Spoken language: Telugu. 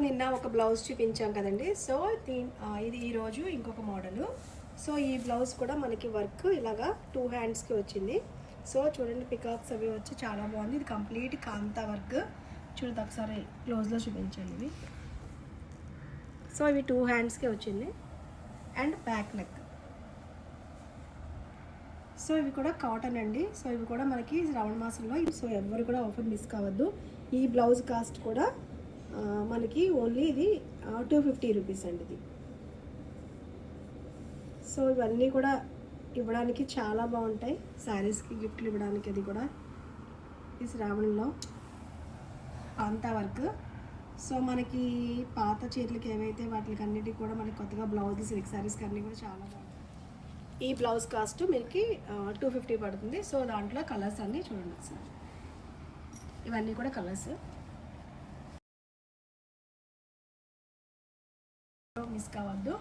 నిన్న ఒక బ్లౌజ్ చూపించాం కదండి. సో ఇది ఈరోజు ఇంకొక మోడలు. సో ఈ బ్లౌజ్ కూడా మనకి వర్క్ ఇలాగా 2 హ్యాండ్స్కి వచ్చింది. సో చూడండి, పికాక్స్ అవి వచ్చి చాలా బాగుంది. ఇది కంప్లీట్ కాంతా వర్క్. చూడండి ఒకసారి క్లోజ్లో చూపించండి ఇవి. సో ఇవి 2 హ్యాండ్స్కి వచ్చింది అండ్ బ్యాక్ నెక్. సో ఇవి కూడా కాటన్ అండి. సో ఇవి కూడా మనకి శ్రావణ మాసంలో, సో ఎవరు కూడా ఆఫర్ మిస్ కావద్దు. ఈ బ్లౌజ్ కాస్ట్ కూడా మనకి ఓన్లీ ఇది 250 రూపీస్ అండి ఇది. సో ఇవన్నీ కూడా ఇవ్వడానికి చాలా బాగుంటాయి, శారీస్కి గిఫ్ట్లు ఇవ్వడానికి. అది కూడా ఈ శ్రావణంలో కాంతా వర్క్. సో మనకి పాత చీరలకి ఏవైతే వాటికి అన్నిటికీ కూడా మనకి కొత్తగా బ్లౌజ్ సిల్క్ శారీస్కి అన్నీ కూడా చాలా బాగుంటాయి. ఈ బ్లౌజ్ కాస్ట్ మీకు 250 పడుతుంది. సో దాంట్లో కలర్స్ అన్నీ చూడండి సార్. ఇవన్నీ కూడా కలర్స్, మిస్ కావద్దు.